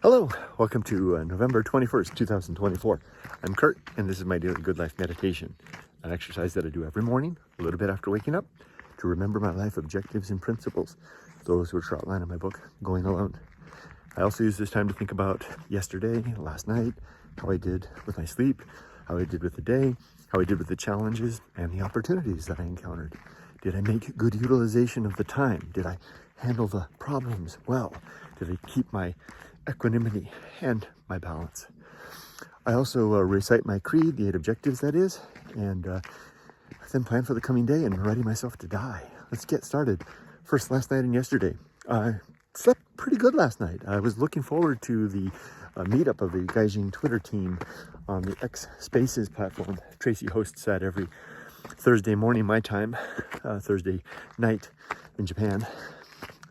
Hello, welcome to November 21st, 2024. I'm Kurt, and this is my daily Good Life meditation, an exercise that I do every morning, a little bit after waking up, to remember my life objectives and principles, those which are outlined in my book, Going Alone. I also use this time to think about yesterday, last night, how I did with my sleep, how I did with the day, how I did with the challenges and the opportunities that I encountered. Did I make good utilization of the time? Did I handle the problems well? Did I keep my equanimity and my balance? I also recite my creed, the 8 objectives that is, and then plan for the coming day and ready myself to die. Let's get started. First, last night and yesterday. I slept pretty good last night. I was looking forward to the meetup of the Gaijin Twitter team on the X Spaces platform. Tracy hosts that every Thursday morning, my time, Thursday night in Japan.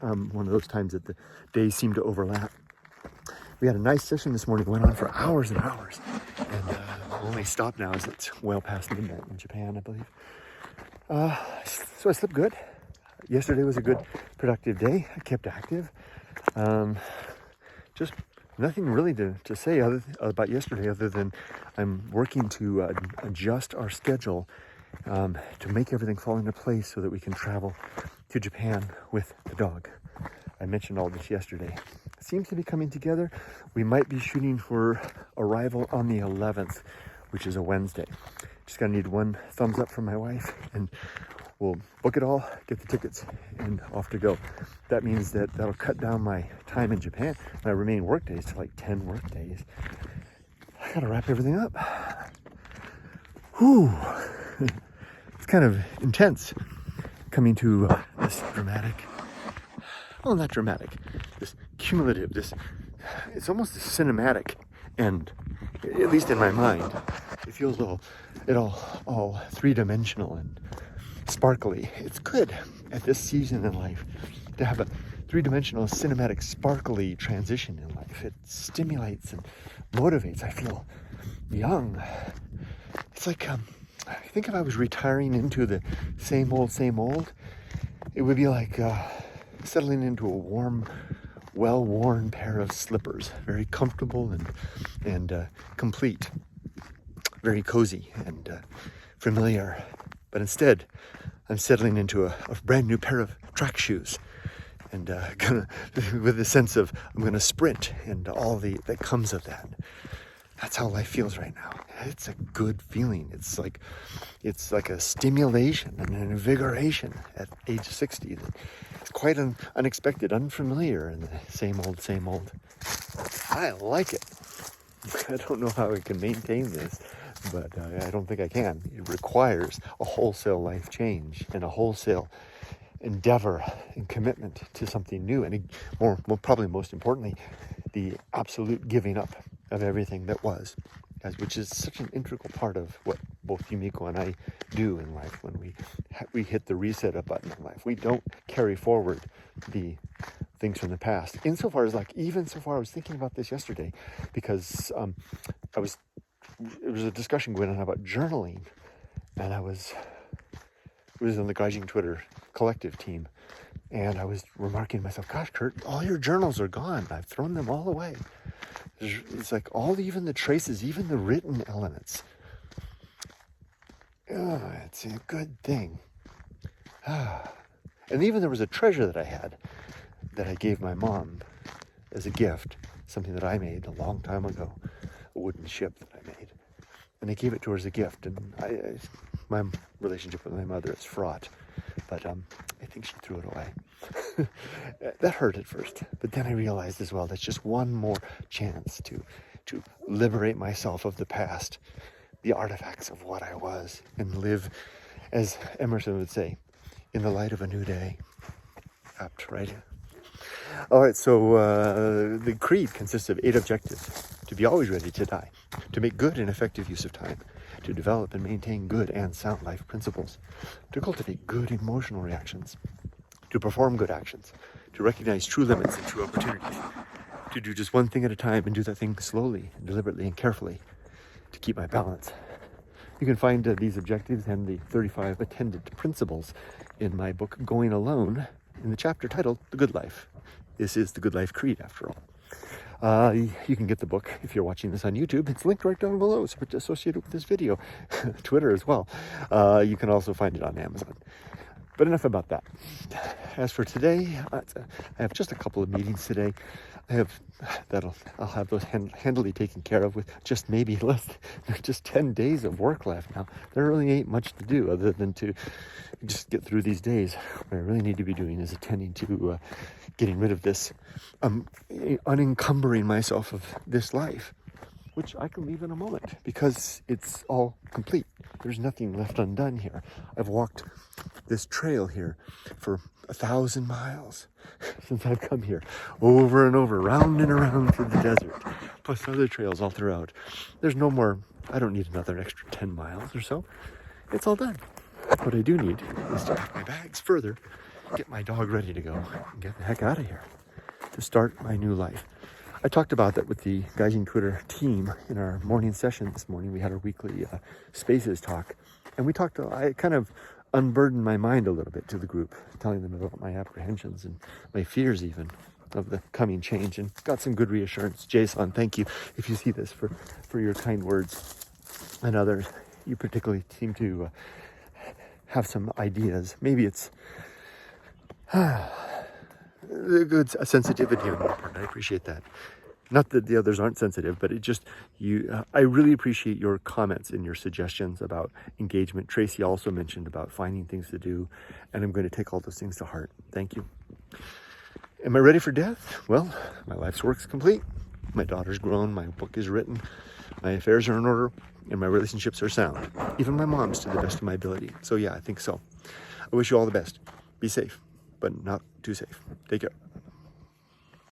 One of those times that the days seem to overlap. We had a nice session this morning, went on for hours and hours, and the only stop now is it's well past midnight in Japan, I believe. So I slept good. Yesterday was a good, productive day. I kept active. Just nothing really to say about yesterday other than I'm working to adjust our schedule to make everything fall into place so that we can travel to Japan with the dog. I mentioned all this yesterday. It seems to be coming together. We might be shooting for arrival on the 11th, which is a Wednesday. Just gotta need one thumbs up from my wife and we'll book it all, get the tickets, and off to go. That means that'll cut down my time in Japan, my remaining work days to like 10 work days. I gotta wrap everything up. Whew. It's kind of intense coming to this dramatic, well, not dramatic, this cumulative, it's almost a cinematic end, at least in my mind. It feels all three-dimensional and sparkly. It's good at this season in life to have a three-dimensional, cinematic, sparkly transition in life. It stimulates and motivates. I feel young. It's like, I think if I was retiring into the same old, it would be like settling into a warm, well-worn pair of slippers, very comfortable and complete, very cozy and familiar. But instead, I'm settling into a brand new pair of track shoes, and with the sense of I'm gonna sprint and all that comes of that. That's how life feels right now. It's a good feeling. It's like a stimulation and an invigoration at age 60. It's quite unexpected, unfamiliar, and the same old. I like it. I don't know how I can maintain this, but I don't think I can. It requires a wholesale life change and a wholesale endeavor and commitment to something new, and probably most importantly, the absolute giving up of everything that was, which is such an integral part of what both Yumiko and I do in life. When we hit the reset button in life, we don't carry forward the things from the past. Insofar as I was thinking about this yesterday, because there was a discussion going on about journaling, and it was on the Gaijin Twitter collective team, and I was remarking to myself, gosh, Kurt, all your journals are gone. I've thrown them all away. It's like even the traces, even the written elements. It's a good thing. And even there was a treasure that I had that I gave my mom as a gift, something that I made a long time ago, a wooden ship that I made. And I gave it to her as a gift, and my relationship with my mother is fraught, but I think she threw it away. That hurt at first, but then I realized as well that's just one more chance to liberate myself of the past, the artifacts of what I was, and live, as Emerson would say, in the light of a new day. Apt, right? All right, so the creed consists of 8 objectives: to be always ready to die, to make good and effective use of time, to develop and maintain good and sound life principles, to cultivate good emotional reactions, to perform good actions, to recognize true limits and true opportunities, to do just one thing at a time and do that thing slowly, deliberately, and carefully, to keep my balance. You can find these objectives and the 35 attendant principles in my book, Going Alone, in the chapter titled The Good Life. This is the Good Life Creed, after all. You can get the book if you're watching this on YouTube. It's linked right down below. It's associated with this video. Twitter as well. You can also find it on Amazon. But enough about that. As for today, I have just a couple of meetings today. I'll have those handily taken care of with just maybe just 10 days of work left now. There really ain't much to do other than to just get through these days. What I really need to be doing is attending to getting rid of this, unencumbering myself of this life, which I can leave in a moment because it's all complete. There's nothing left undone here. I've walked this trail here for 1,000 miles since I've come here, over and over, round and around through the desert, plus other trails all throughout. There's no more, I don't need another extra 10 miles or so. It's all done. What I do need is to pack my bags further, get my dog ready to go, and get the heck out of here to start my new life. I talked about that with the Gaijin Twitter team in our morning session this morning. We had our weekly Spaces talk, and I kind of unburdened my mind a little bit to the group, telling them about my apprehensions and my fears even of the coming change, and got some good reassurance. Jason, thank you if you see this for your kind words, and others. You particularly seem to have some ideas. Maybe it's a good sensitivity on your part. I appreciate that. Not that the others aren't sensitive, but it just, I really appreciate your comments and your suggestions about engagement. Tracy also mentioned about finding things to do, and I'm going to take all those things to heart. Thank you. Am I ready for death? Well, my life's work's complete. My daughter's grown, my book is written, my affairs are in order, and my relationships are sound. Even my mom's to the best of my ability. So yeah, I think so. I wish you all the best. Be safe, but not too safe. Take care.